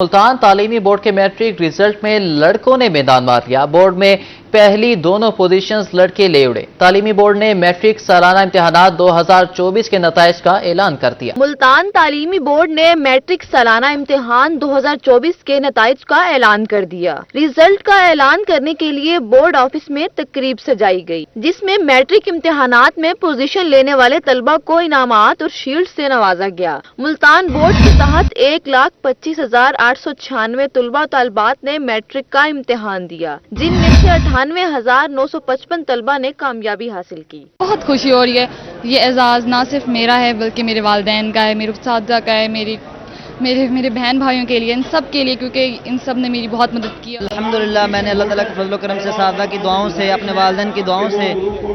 मुल्तान तालीमी बोर्ड के matric result में लड़कों ने मैदान मार लिया। बोर्ड में पहली दोनों पोजीशंस लड़के ले उड़े। तालीमी बोर्ड ने मैट्रिक सालाना इम्तिहानात 2024 के नताइज का ऐलान कर दिया। मुल्तान तालीमी बोर्ड ने मैट्रिक सालाना इम्तिहान 2024 के नताइज का ऐलान कर दिया। रिजल्ट का ऐलान करने के लिए बोर्ड ऑफिस में तकरीब सजाई गई, जिसमें मैट्रिक इम्तिहानात में पोजीशन लेने वाले तलबा को इनामात और शील्ड से नवाजा गया। मुल्तान बोर्ड के तहत 1,25,896 तलबा तालबात ने मैट्रिक का इम्तिहान दिया, जिनमें से 98,955 तलबा ने कामयाबी हासिल की। बहुत खुशी हो रही है। ये एजाज़ ना सिर्फ मेरा है बल्कि मेरे वालिदैन का है, मेरे उस्तादा का है, मेरे बहन भाइयों के लिए, इन सब के लिए, क्योंकि इन सब ने मेरी बहुत मदद की। अल्हम्दुलिल्लाह मैंने अल्लाह ताला के फजल व करम से, सादा की दुआओं से, अपने वालिदैन की दुआओं से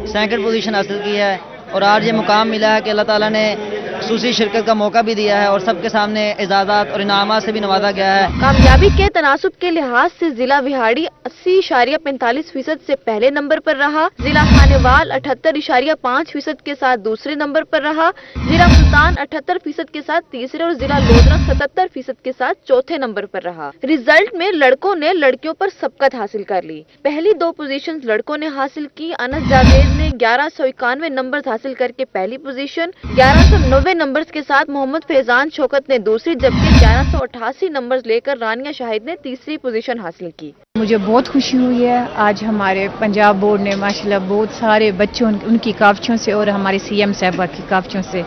सेकंड पोजीशन हासिल की है और आज ये मुकाम मिला है कि अल्लाह ताला ने खुसूसी शिरकत का मौका भी दिया है और सबके सामने एजाज़ात और इनामात से भी नवाजा गया है। कामयाबी के तनासुब के लिहाज से जिला विहाड़ी 80.45% से पहले नंबर पर रहा, जिला खानेवाल 78.5% के साथ दूसरे नंबर पर रहा, जिला मुल्तान 78% के साथ तीसरे और जिला लोधरा 77% के साथ चौथे नंबर पर रहा। रिजल्ट में लड़कों ने लड़कियों पर सबकत हासिल कर ली। पहली 2 पोजीशन लड़कों ने हासिल की। अनस जावेद ने 1191 नंबर हासिल करके पहली पोजीशन, 1190 नंबर्स के साथ मोहम्मद फैजान शौकत ने दूसरी, जबकि 1188 नंबर्स लेकर रानिया शाहिद ने तीसरी पोजीशन हासिल की। मुझे बहुत खुशी हुई है। आज हमारे पंजाब बोर्ड ने माशाल्लाह बहुत सारे बच्चों उनकी काफियों से और हमारे सीएम साहबा की काफियों से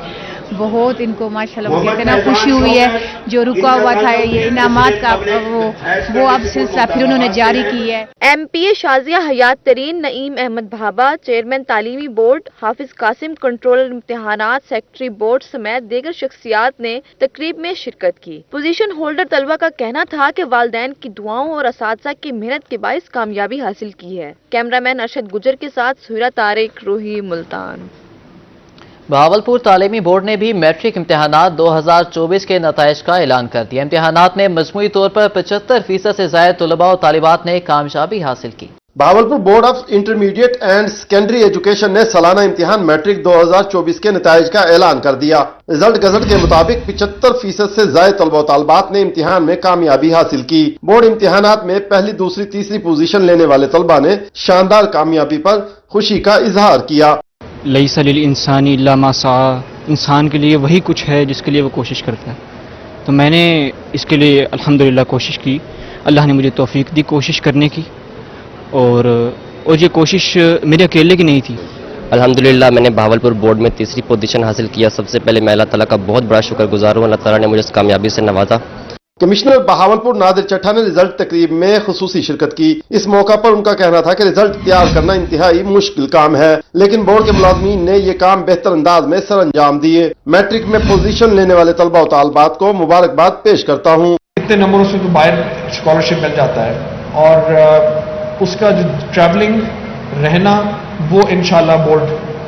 बहुत इनको माशाल्लाह इतना खुशी हुई है। जो रुका हुआ था ये इनामात का वो अब सिलसिला फिर उन्होंने जारी की है। एमपीए शाजिया हयात तरीन, नईम अहमद भाबा, चेयरमैन तालीमी बोर्ड, हाफिज कासिम, कंट्रोलर इम्तिहानात, सेक्रेटरी बोर्ड समेत दीगर शख्सियात ने तकरीब में शिरकत की। पोजीशन होल्डर तलबा का कहना था कि वालिदैन की दुआओं और असातिज़ा की मेहनत के बाइस कामयाबी हासिल की है। कैमरामैन अरशद गुजर के साथ सुहरा तारिक, रूही, मुल्तान। बहावलपुर तालीमी बोर्ड ने भी मैट्रिक इम्तिहानात 2024 के नताइज का ऐलान कर दिया। इम्तिहानात में मजमूई तौर पर 75% से ज्यादा तलबा और तालिबात ने कामयाबी हासिल की। Bahawalpur board of intermediate and secondary education ने सालाना इम्तिहान मैट्रिक 2024 के नताइज का ऐलान कर दिया। रिजल्ट गजट के मुताबिक 75% से ज्यादा तलबा और तालिबात ने इम्तिहान में कामयाबी हासिल की। बोर्ड इम्तिहानात में पहली, दूसरी, तीसरी पोजीशन लेने वाले तलबा ने शानदार कामयाबी पर खुशी का इजहार किया। लैसा लिल इंसानी इल्ला मा सआ, इंसान के लिए वही कुछ है जिसके लिए वो कोशिश करता है। तो मैंने इसके लिए अल्हम्दुलिल्लाह कोशिश की। अल्लाह ने मुझे तौफीक दी कोशिश करने की और ये कोशिश मेरे अकेले की नहीं थी। अल्हम्दुलिल्लाह मैंने बहावलपुर बोर्ड में तीसरी पोजीशन हासिल किया। सबसे पहले मैं अल्लाह ताला का बहुत बड़ा शुक्रगुजार हूँ। अल्लाह ताला ने मुझे इस कामयाबी से नवाजा। कमिश्नर बहावलपुर नादिर चट्टा ने रिजल्ट तकरीब में खुसूसी शिरकत की। इस मौका पर उनका कहना था कि रिजल्ट तैयार करना इंतहाई मुश्किल काम है, लेकिन बोर्ड के मुलाजमीन ने ये काम बेहतर अंदाज में सर अंजाम दिए। मैट्रिक में पोजीशन लेने वाले तलबा और तालिबात को मुबारकबाद पेश करता हूँ। इतने नंबरों से तो बाहर स्कॉलरशिप मिल जाता है और उसका जो ट्रैवलिंग रहना वो इंशाल्लाह बोर्ड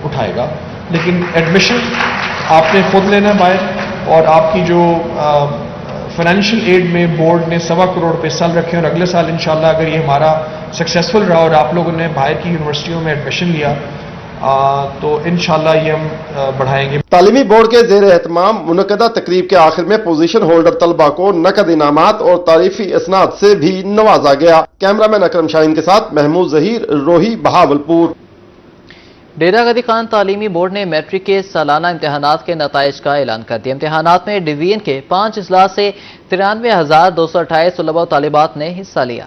उठाएगा, लेकिन एडमिशन आपने खुद लेना है बाहर। और आपकी जो फाइनेंशियल एड में बोर्ड ने 1.25 करोड़ रुपए साल रखे और अगले साल इंशाल्लाह अगर ये हमारा सक्सेसफुल रहा और आप लोगों ने बाहर की यूनिवर्सिटियों में एडमिशन लिया तो इंशाल्लाह ये हम बढ़ाएंगे। तालीमी बोर्ड के जेर एहतमाम मुनक़दा तकरीब के आखिर में पोजीशन होल्डर तलबा को नकद इनामात और तारीफी इसनाद से भी नवाजा गया। कैमरामैन अकरम शाहीन के साथ महमूद जहीर, रोही, बहावलपुर। डेरा गदी खान तालीमी बोर्ड ने मैट्रिक के सालाना इम्तिहानात के नताइज का ऐलान कर दिया। इम्तिहानात में डिवीजन के 5 अजला से 93,228 तलबा और तालिबात ने हिस्सा लिया।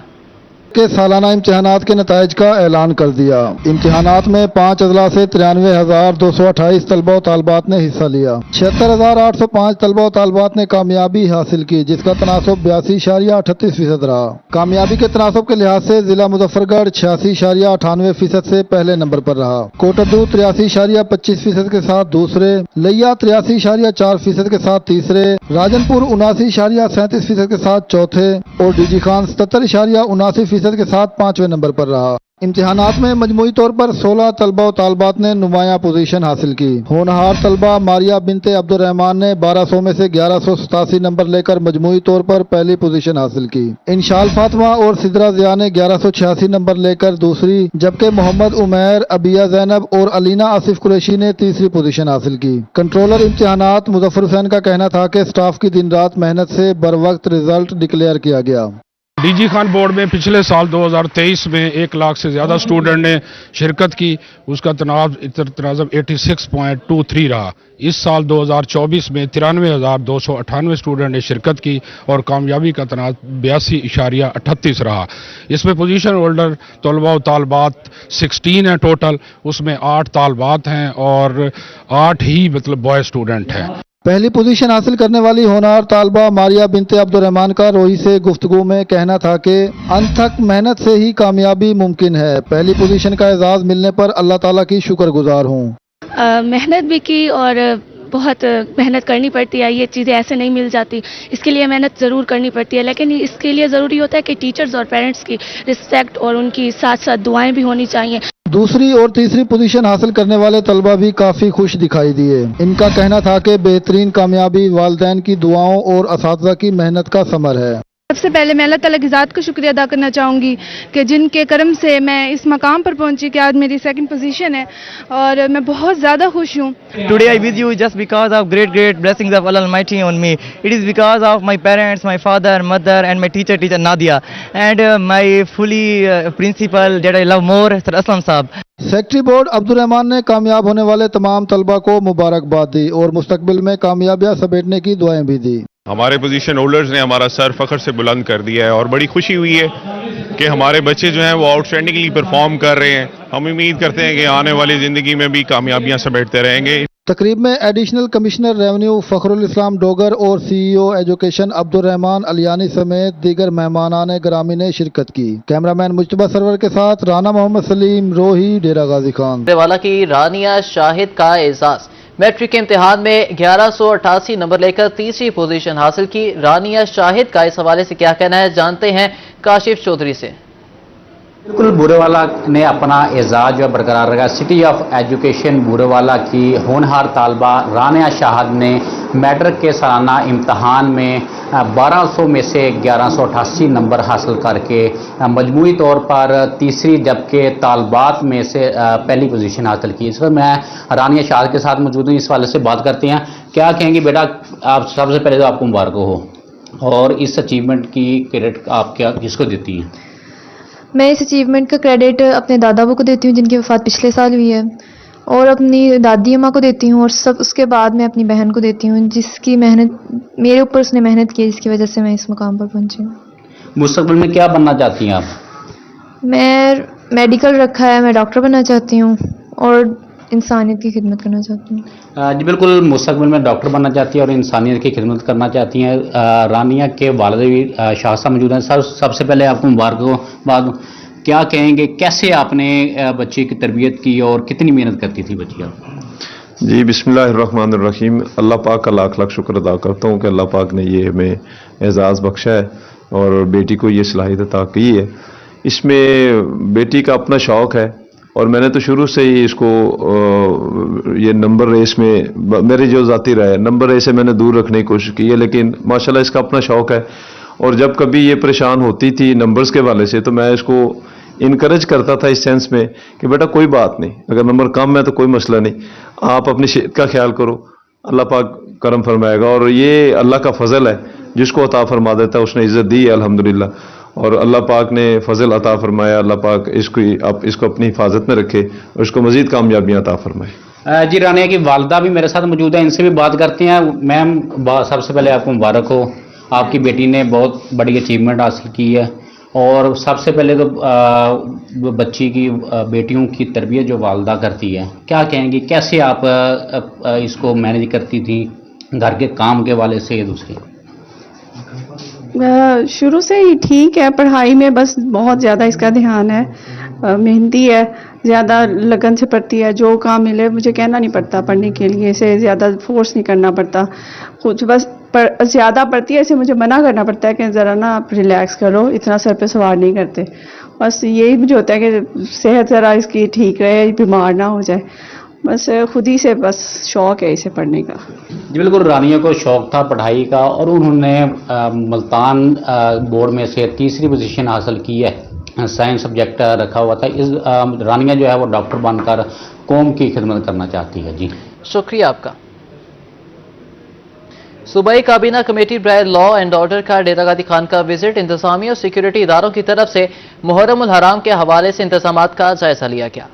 के सालाना इम्तिहानात के नताइज का ऐलान कर दिया। इम्तिहानात में 5 अजला से 93,228 तलबा और तालिबात ने हिस्सा लिया। 76,805 तलबा और तालिबात ने कामयाबी हासिल की, जिसका तनासब 82.38% रहा। कामयाबी के तनासब के लिहाज से जिला मुजफ्फरगढ़ 86.98% से पहले नंबर पर रहा। कोटद्दू 83.25% के साथ दूसरे, लिया 83.4% के साथ तीसरे, राजनपुर 79.37% के साथ चौथे और डीजी खान 77.79% के साथ 5वें नंबर पर रहा। इम्तिहानात में मजमूई तौर पर 16 तलबा व तालबात ने नुमाया पोजीशन हासिल की। होनहार तलबा मारिया बिनते अब्दुर्रहमान ने 1200 में से 1187 नंबर लेकर मजमूई तौर पर पहली पोजीशन हासिल की। इंशाल फातिमा और सिद्रा जिया ने 1186 नंबर लेकर दूसरी, जबकि मोहम्मद उमैर, अबिया जैनब और अलीना आसिफ कुरैशी ने तीसरी पोजीशन हासिल की। कंट्रोलर इम्तिहानात मुजफ्फर हुसैन का कहना था कि स्टाफ की दिन रात मेहनत से बर वक्त रिजल्ट डिक्लेयर किया गया। डीजी खान बोर्ड में पिछले साल 2023 में 1 लाख से ज़्यादा स्टूडेंट ने शिरकत की, उसका तनाज़ुम 86.23 रहा। इस साल 2024 में 93,298 स्टूडेंट ने शिरकत की और कामयाबी का तनाज़ुम 82.38 रहा। इसमें पोजीशन होल्डर तलबा व तालबात 16 हैं टोटल, उसमें 8 तालबात हैं और 8 ही बॉय स्टूडेंट हैं। पहली पोजीशन हासिल करने वाली होनहार तालबा मारिया बिनते अब्दुर्रहमान का रोही से गुफ्तगू में कहना था कि अनथक मेहनत से ही कामयाबी मुमकिन है। पहली पोजीशन का एजाज़ मिलने पर अल्लाह ताला की शुक्रगुजार हूँ। मेहनत भी की और बहुत मेहनत करनी पड़ती है, ये चीज़ें ऐसे नहीं मिल जाती, इसके लिए मेहनत ज़रूर करनी पड़ती है। लेकिन इसके लिए ज़रूरी होता है कि टीचर्स और पेरेंट्स की रिस्पेक्ट और उनकी साथ साथ दुआएं भी होनी चाहिए। दूसरी और तीसरी पोजीशन हासिल करने वाले तलबा भी काफी खुश दिखाई दिए। इनका कहना था कि बेहतरीन कामयाबी वालिदैन की दुआओं और असातिज़ा की मेहनत का समर है। सबसे पहले मैं अल्लाह ताला की ज़ात का शुक्रिया अदा करना चाहूँगी कि जिनके करम से मैं इस मकाम पर पहुँची कि आज मेरी सेकंड पोजीशन है और मैं बहुत ज़्यादा खुश हूँ। Today I with you just because of great blessings of Allah Almighty on me. It is because of my parents, my father, mother and my teacher Nadia and my fully principal that I love more, Sir Aslam Saab. Secretary board Abdurrahman ने कामयाब होने वाले तमाम तलबा को मुबारकबाद दी और मुस्तकबिल में कामयाबियां समेटने की दुआएं भी दी। हमारे पोजीशन होल्डर्स ने हमारा सर फख्र से बुलंद कर दिया है और बड़ी खुशी हुई है कि हमारे बच्चे जो हैं वो आउटस्टैंडिंगली परफॉर्म कर रहे हैं। हम उम्मीद करते हैं कि आने वाली ज़िंदगी में भी कामयाबियां समेटते रहेंगे। तकरीब में एडिशनल कमिश्नर रेवेन्यू फखरुल इस्लाम डोगर और CEO एजुकेशन अब्दुर्रहमान अलियानी समेत दीगर मेहमानान गिरामी ने शिरकत की। कैमरामैन मुज्तबा सरवर के साथ राना मोहम्मद सलीम, रोही, डेरा गाजी खान। वाला की रानिया शाहिद का एजाज। मैट्रिक के इम्तिहान में 1188 नंबर लेकर तीसरी पोजीशन हासिल की। रानिया शाहिद का इस हवाले से क्या कहना है, जानते हैं काशिफ चौधरी से। बिल्कुल बूरेवाला ने अपना एजाज जो बरकरार रखा। सिटी ऑफ एजुकेशन बूरेवाला की होनहार तालबा रानिया शाहिद ने मैट्रिक के सालाना इम्तहान में 1200 में से 1188 नंबर हासिल करके मजमूई तौर पर तीसरी, जबकि तालबात में से पहली पोजीशन हासिल की। इस वक्त मैं रानिया शाहिद के साथ मौजूद हूँ, इस वाले से बात करते हैं। क्या कहेंगे बेटा, आप सबसे पहले तो आपको मुबारक हो और इस अचीवमेंट की क्रेडिट आप क्या किसको देती हैं? मैं इस अचीवमेंट का क्रेडिट अपने दादा को देती हूँ जिनकी वफ़ात पिछले साल हुई है, और अपनी दादी अम्मा को देती हूँ, और सब उसके बाद मैं अपनी बहन को देती हूँ जिसकी मेहनत मेरे ऊपर उसने मेहनत की, जिसकी वजह से मैं इस मुकाम पर पहुँची हूँ। मुस्तकबिल में क्या बनना चाहती हैं आप? मैं मेडिकल रखा है, मैं डॉक्टर बनना चाहती हूँ और इंसानियत की खिदमत करना चाहती हूँ। जी बिल्कुल, मुस्तकबिल में डॉक्टर बनना चाहती है और इंसानियत की खिदमत करना चाहती हैं। रानिया के वालिद भी शाह साहब मौजूद हैं। सबसे पहले आपको मुबारकबाद। क्या कहेंगे, कैसे आपने बच्चे की तरबियत की और कितनी मेहनत करती थी बच्ची आप? जी बिस्मिल्लाहिर्रहमानिर्रहीम। अल्लाह पाक का लाख लाख शुक्र अदा करता हूँ कि अल्लाह पाक ने ये हमें एजाज़ बख्शा है और बेटी को ये सलाहियत अता की है। इसमें बेटी का अपना शौक़ है और मैंने तो शुरू से ही इसको ये नंबर रेस में मेरी जो ज़ाती राय है, नंबर रेस से मैंने दूर रखने की कोशिश की है, लेकिन माशाल्लाह इसका अपना शौक़ है। और जब कभी ये परेशान होती थी नंबर्स के वाले से तो मैं इसको इनकरेज करता था इस सेंस में कि बेटा कोई बात नहीं, अगर नंबर कम है तो कोई मसला नहीं, आप अपनी सेहत का ख्याल करो, अल्लाह पाक करम फरमाएगा। और ये अल्लाह का फजल है, जिसको अता फरमा देता है उसने इज़्ज़त दी है अल्हम्दुलिल्लाह। और अल्लाह पाक ने फजल अता फरमाया, अल्लाह पाक इसको अपनी हिफाजत में रखे और इसको मजीद कामयाबियाँ अता फरमाए। जी रानिया की वालदा भी मेरे साथ मौजूद है, इनसे भी बात करते हैं। मैम सबसे पहले आपको मुबारक हो, आपकी बेटी ने बहुत बड़ी अचीवमेंट हासिल की है और सबसे पहले तो बच्ची की बेटियों की तरबियत जो वालदा करती है, क्या कहेंगी, कैसे आप इसको मैनेज करती थी घर के काम के वाले से दूसरे? शुरू से ही ठीक है, पढ़ाई में बस बहुत ज़्यादा इसका ध्यान है, मेहनती है, زیادہ لگن سے پڑھتی ہے، جو کام ملے مجھے کہنا نہیں پڑتا پڑھنے کے لیے، اسے زیادہ فورس نہیں کرنا پڑتا، خود بس زیادہ پڑھتی ہے، اسے مجھے منع کرنا پڑتا ہے کہ ذرا نا آپ ریلیکس کرو، اتنا سر پہ سوار نہیں کرتے. بس یہی مجھے ہوتا ہے کہ صحت ذرا اس کی ٹھیک رہے، بیمار نہ ہو جائے، بس خود ہی سے بس شوق ہے اسے پڑھنے کا. جی بالکل، رانیہ کو شوق تھا پڑھائی کا اور انہوں نے ملتان بورڈ میں سے تیسری پوزیشن حاصل کی ہے، سائنس سبجیکٹ رکھا ہوا تھا. اس رانیہ جو ہے وہ ڈاکٹر بن کر قوم کی خدمت کرنا چاہتی ہے. جی شکریہ آپ کا. صوبائی کابینہ کمیٹی برائے لا اینڈ آرڈر کا ڈیرہ غازی خان کا وزٹ، انتظامیہ اور سیکیورٹی اداروں کی طرف سے محرم الحرام کے حوالے سے انتظامات کا جائزہ لیا گیا.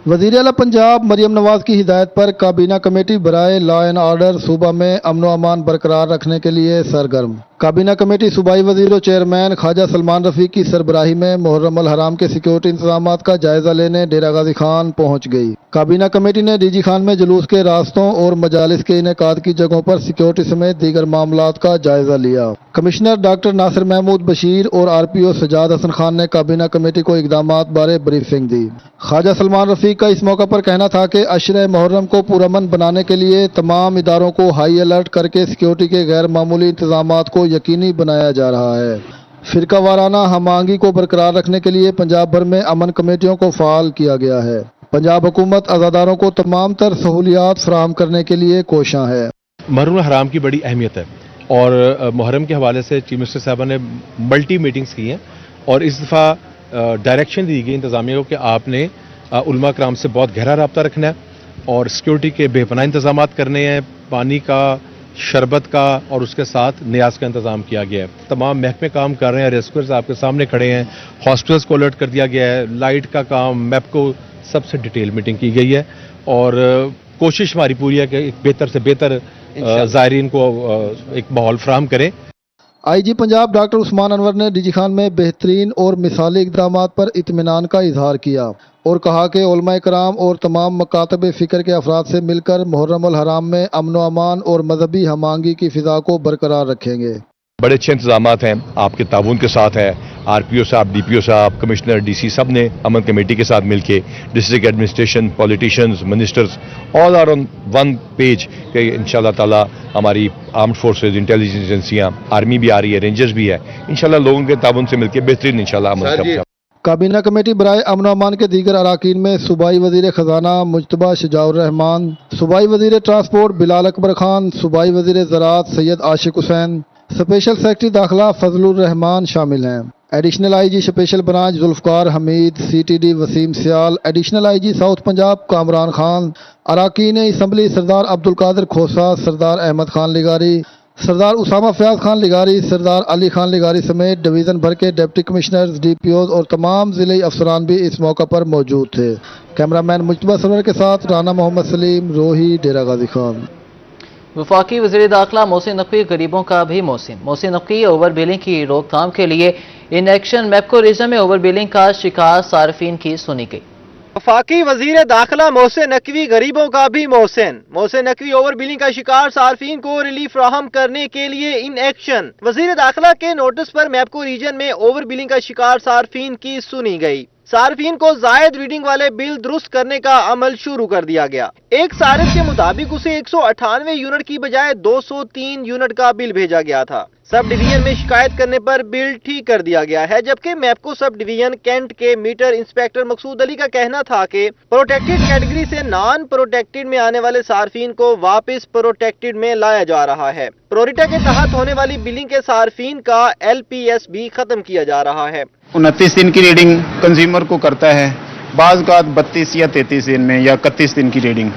وزیر اعلیٰ پنجاب مریم نواز کی ہدایت پر کابینہ کمیٹی برائے لا اینڈ آرڈر صوبہ میں امن و امان برقرار رکھنے کے لیے سرگرم. کابینہ کمیٹی صوبائی وزیر و چیئرمین خواجہ سلمان رفیق کی سربراہی میں محرم الحرام کے سیکیورٹی انتظامات کا جائزہ لینے ڈیرہ غازی خان پہنچ گئی. کابینہ کمیٹی نے ڈی جی خان میں جلوس کے راستوں اور مجالس کے انعقاد کی جگہوں پر سیکیورٹی سمیت دیگر معاملات کا جائزہ لیا. کمشنر ڈاکٹر ناصر محمود بشیر اور آر پی او سجاد حسن خان نے کابینہ کمیٹی کو اقدامات بارے بریفنگ دی. خواجہ سلمان رفیق کا اس موقع پر کہنا تھا کہ عشرہ محرم کو پرامن بنانے کے لیے تمام اداروں کو ہائی الرٹ کر کے سیکیورٹی کے غیر معمولی انتظامات کو یقینی بنایا جا رہا ہے. فرقہ وارانہ ہم آہنگی کو برقرار رکھنے کے لیے پنجاب بھر میں امن کمیٹیوں کو فعال کیا گیا ہے. پنجاب حکومت عزاداروں کو تمام تر سہولیات فراہم کرنے کے لیے کوشاں ہے. محرم الحرام کی بڑی اہمیت ہے اور محرم کے حوالے سے چیف منسٹر صاحبہ نے ملٹی میٹنگز کی ہیں اور اس دفعہ ڈائریکشن دی گئی انتظامیہ کو کہ آپ نے علماء کرام سے بہت گہرا رابطہ رکھنا ہے اور سیکیورٹی کے بے پناہ انتظامات کرنے ہیں. پانی کا، شربت کا اور اس کے ساتھ نیاز کا انتظام کیا گیا ہے. تمام محکمے کام کر رہے ہیں، ریسکیورز آپ کے سامنے کھڑے ہیں، ہاسپٹلس کو الرٹ کر دیا گیا ہے، لائٹ کا کام، میپ کو سب سے ڈیٹیل میٹنگ کی گئی ہے اور کوشش ہماری پوری ہے کہ ایک بہتر سے بہتر زائرین کو ایک ماحول فراہم کریں. آئی جی پنجاب ڈاکٹر عثمان انور نے ڈی جی خان میں بہترین اور مثالی اقدامات پر اطمینان کا اظہار کیا اور کہا کہ علماء کرام اور تمام مکاتب فکر کے افراد سے مل کر محرم الحرام میں امن و امان اور مذہبی ہم آہنگی کی فضا کو برقرار رکھیں گے. بڑے اچھے انتظامات ہیں آپ کے تعاون کے ساتھ ہے. آر پی او صاحب، ڈی پی او صاحب، کمشنر، ڈی سی سب نے امن کمیٹی کے ساتھ مل کے district administration, politicians, ministers all are on one page کہ انشاءاللہ تعالی ہماری آرمڈ فورسز، انٹیلیجنس ایجنسیاں، آرمی بھی آ رہی ہے، رینجرز بھی ہے، انشاءاللہ لوگوں کے تعاون سے مل کے بہترین انشاءاللہ امن کا. کابینہ کمیٹی برائے امن و امان کے دیگر اراکین میں صوبائی وزیر خزانہ مجتبیٰ شجاع الرحمان، صوبائی وزیر ٹرانسپورٹ بلال اکبر خان، صوبائی وزیر زراعت سید عاشق حسین، اسپیشل سیکرٹری داخلہ فضل الرحمان شامل ہیں. Additional I G special branch Zulfiqar Hameed, C T D Waseem Sial, additional I G south Punjab Kamran Khan, اراکین اسمبلی سردار عبدالقادر کھوسا، سردار احمد خان لگاری، سردار اسامہ فیاض خان لگاری، سردار علی خان لگاری سمیت ڈویژن بھر کے deputy commissioners, D P Os اور تمام ضلعی افسران بھی اس موقع پر موجود تھے. کیمرامین مجتبیٰ سرور کے ساتھ رانا محمد سلیم، روہی، ڈیرہ غازی خان. وفاقی وزیر داخلہ محسن نقوی غریبوں کا بھی محسن. محسن نقوی اوور بلنگ کی روک تھام کے لیے ان ایکشن میپکو ریجن میں اوور بلنگ کا شکار صارفین کی سنی گئی. وفاقی وزیر داخلہ محسن نقوی غریبوں کا بھی محسن. محسن نقوی اوور بلنگ کا شکار صارفین کو ریلیف فراہم کرنے کے لیے ان ایکشن. وزیر داخلہ کے نوٹس پر میپکو ریجن میں اوور بلنگ کا شکار صارفین کی سنی گئی. صارفین کو زائد ریڈنگ والے بل درست کرنے کا عمل شروع کر دیا گیا. ایک صارف کے مطابق اسے 198 یونٹ کی بجائے 203 یونٹ کا بل بھیجا گیا تھا. سب ڈویژن میں شکایت کرنے پر بل ٹھیک کر دیا گیا ہے، جبکہ میپکو سب ڈویژن کینٹ کے میٹر انسپیکٹر مقصود علی کا کہنا تھا کہ پروٹیکٹڈ کیٹیگری سے نان پروٹیکٹڈ میں آنے والے صارفین کو واپس پروٹیکٹڈ میں لایا جا رہا ہے. پروریٹا کے تحت ہونے والی بلنگ کے صارفین کا ایل پی ایس بھی ختم کیا جا رہا ہے. 29 دن کی ریڈنگ کنزیومر کو کرتا ہے، بعض اوقات 32 یا 33 دن میں یا 31 دن کی ریڈنگ.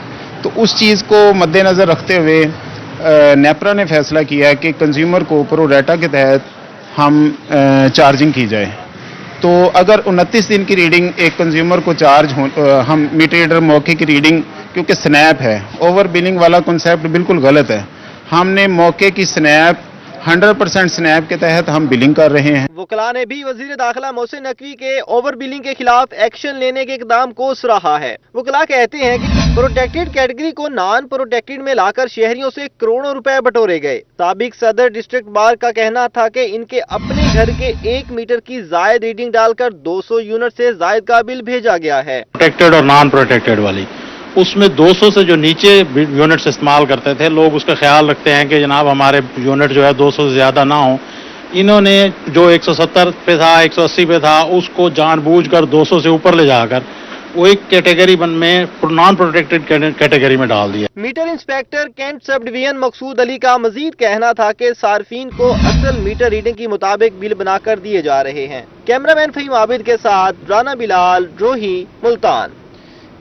تو اس چیز کو مد نظر رکھتے ہوئے نیپرا نے فیصلہ کیا کہ کنزیومر کو پرو ریٹا کے تحت ہم چارجنگ کی جائے. تو اگر 29 دن کی ریڈنگ ایک کنزیومر کو چارج ہم میٹر ریڈر موقع کی ریڈنگ، کیونکہ سنیپ ہے، اوور بلنگ والا کنسیپٹ بالکل غلط ہے. ہم نے موقع کی سنیپ 100% سنیپ کے تحت ہم بلنگ کر رہے ہیں. وکلاء نے بھی وزیر داخلہ محسن نقوی کے اوور بلنگ کے خلاف ایکشن لینے کے اقدام کو سراہا ہے. وکلاء کہتے ہیں کہ प्रोटेक्टेड कैटेगरी को नॉन प्रोटेक्टेड में लाकर शहरियों से करोड़ों रुपए बटोरे गए। साबिक सदर डिस्ट्रिक्ट बार का कहना था कि इनके अपने घर के 1 मीटर की जायद रीडिंग डालकर 200 यूनिट से जायद का बिल भेजा गया है। प्रोटेक्टेड और नॉन प्रोटेक्टेड वाली, उसमें 200 से जो नीचे यूनिट्स इस्तेमाल करते थे लोग, उसका ख्याल रखते हैं कि जनाब हमारे यूनिट जो है 200 से ज़्यादा ना हो। इन्होंने जो 170 पे था, 180 पे था, उसको जानबूझकर 200 से ऊपर ले जाकर वो एक कैटेगरी में नॉन प्रोटेक्टेड कैटेगरी में डाल दिया। Meter inspector cantt sub division Maqsood Ali का मजीद कहना था कि सार्फिन को असल मीटर रीडिंग के मुताबिक बिल बनाकर दिए जा रहे हैं। कैमरामैन फहीम आबिद के साथ राना बिलाल, रोही, मुल्तान।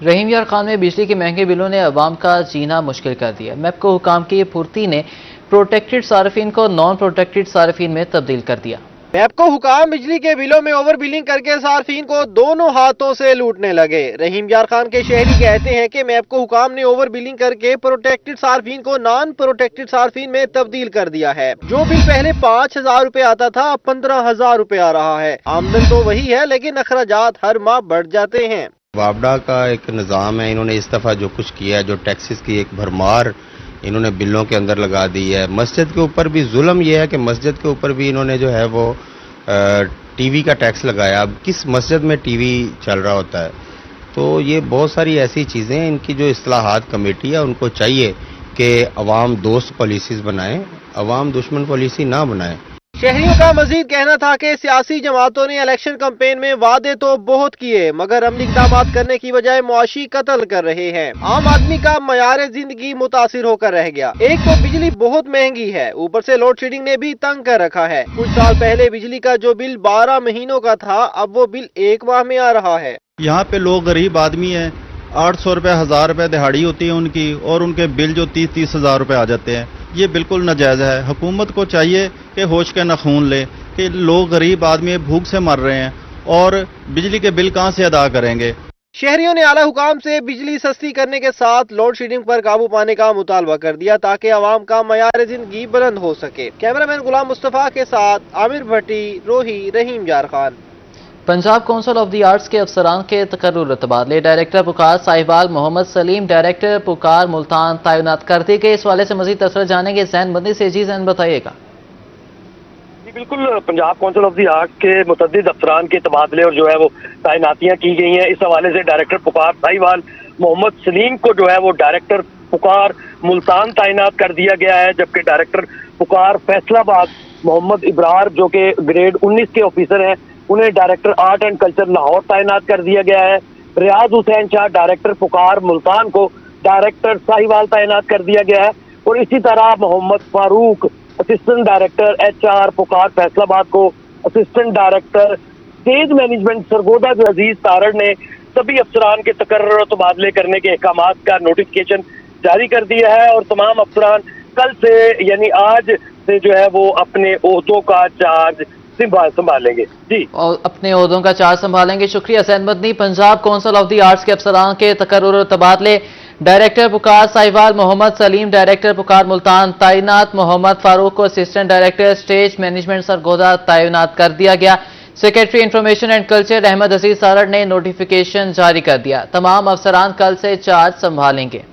रहीम यार खान में बिजली के महंगे बिलों ने अवाम का जीना मुश्किल कर दिया। मैपको हुकाम की फुर्ती ने प्रोटेक्टेड सार्फिन को नॉन प्रोटेक्टेड सार्फिन में तब्दील कर दिया। मैपको हुकाम बिजली के बिलों में ओवर बिलिंग करके सार्फिन को दोनों हाथों से लूटने लगे। रहीम यार खान के शहरी कहते हैं कि मैपको हुकाम ने ओवर बिलिंग करके प्रोटेक्टेड सार्फिन को नॉन प्रोटेक्टेड सार्फिन में तब्दील कर दिया है। जो बिल पहले 5,000 रुपए आता था, अब 15,000 रुपए आ रहा है। आमदन तो वही है लेकिन अखराजात हर माह बढ़ जाते हैं। वापडा का एक निज़ाम है, इन्होंने इस दफ़ा जो कुछ किया है, जो टैक्सेस की एक भरमार इन्होंने बिलों के अंदर लगा दी है। मस्जिद के ऊपर भी जुल्म यह है कि मस्जिद के ऊपर भी इन्होंने जो है वो टीवी का टैक्स लगाया। अब किस मस्जिद में टीवी चल रहा होता है? तो ये बहुत सारी ऐसी चीज़ें हैं, इनकी जो इस्लाहात कमेटी है उनको चाहिए कि अवाम दोस्त पॉलिसीज़ बनाएं, अवाम दुश्मन पॉलिसी ना बनाएं। शहरियों का मजीद कहना था कि सियासी जमातों ने इलेक्शन कैंपेन में वादे तो बहुत किए मगर अमली इक़दाम करने की बजाय मुआशी कत्ल कर रहे हैं। आम आदमी का मयार जिंदगी मुतासिर होकर रह गया। एक तो बिजली बहुत महंगी है, ऊपर से लोड शेडिंग ने भी तंग कर रखा है। कुछ साल पहले बिजली का जो बिल 12 महीनों का था, अब वो बिल 1 माह में आ रहा है। यहाँ पे लोग गरीब आदमी है, 800 रुपए 1000 रुपए दिहाड़ी होती है उनकी, और उनके बिल जो 30-30 हजार रुपए आ जाते हैं। ये बिल्कुल नाजायज है। हुकूमत को चाहिए कि होश के नखून ले कि लोग गरीब आदमी भूख से मर रहे हैं और बिजली के बिल कहां से अदा करेंगे। शहरियों ने आला हुकाम से बिजली सस्ती करने के साथ लोड शेडिंग पर काबू पाने का मुतालबा कर दिया ताकि आवाम का मयार जिंदगी बुलंद हो सके। कैमरामैन गुलाम मुस्तफा के साथ आमिर भट्टी, रोही, रहीम यार Khan. Punjab council of the arts के अफसरान के तकर्रुर तबादले। डायरेक्टर पुकार साहिबाल मोहम्मद सलीम डायरेक्टर पुकार मुल्तान तैनात कर दी गई। इस वाले से मजीद तफसील जानेंगे जैन बंदी से। जी जैन बताइएगा। जी बिल्कुल, Punjab council of the arts के मुतअद्दिद अफसरान के तबादले और जो है वो तैनातियां की गई हैं। इस हवाले से डायरेक्टर पुकार साहिबाल मोहम्मद सलीम को जो है वो डायरेक्टर पुकार मुल्तान तैनात कर दिया गया है, जबकि डायरेक्टर पुकार फैसलाबाद मोहम्मद इब्रार जो कि ग्रेड 19 के ऑफिसर हैं, उन्हें director art and culture Lahore तैनात कर दिया गया है। रियाज हुसैन शाह डायरेक्टर पुकार मुल्तान को डायरेक्टर साहिवाल तैनात कर दिया गया है। और इसी तरह Mohammad Farooq assistant director HR पुकार फैसलाबाद को assistant director stage management Sargodha जो अजीज तारड़ ने सभी अफसरान के तकर्रुर और तबादले करने के अहकामात का नोटिफिकेशन जारी कर दिया है और तमाम अफसरान कल से यानी आज से जो है वो अपने ओहदों का चार्ज संभालेंगे। जी, और अपने ओहदों का चार्ज संभालेंगे। शुक्रिया Sain Madni. Punjab council of the arts के अफसरान के तकर्रुर और तबादले। डायरेक्टर पुकार साहिवाल मोहम्मद सलीम डायरेक्टर पुकार मुल्तान तैनात। मोहम्मद फारूक को assistant director stage management Sargodha तैनात कर दिया गया। Secretary information and culture Ahmad Aziz Tarar ने नोटिफिकेशन जारी कर दिया। तमाम अफसरान कल से चार्ज संभालेंगे।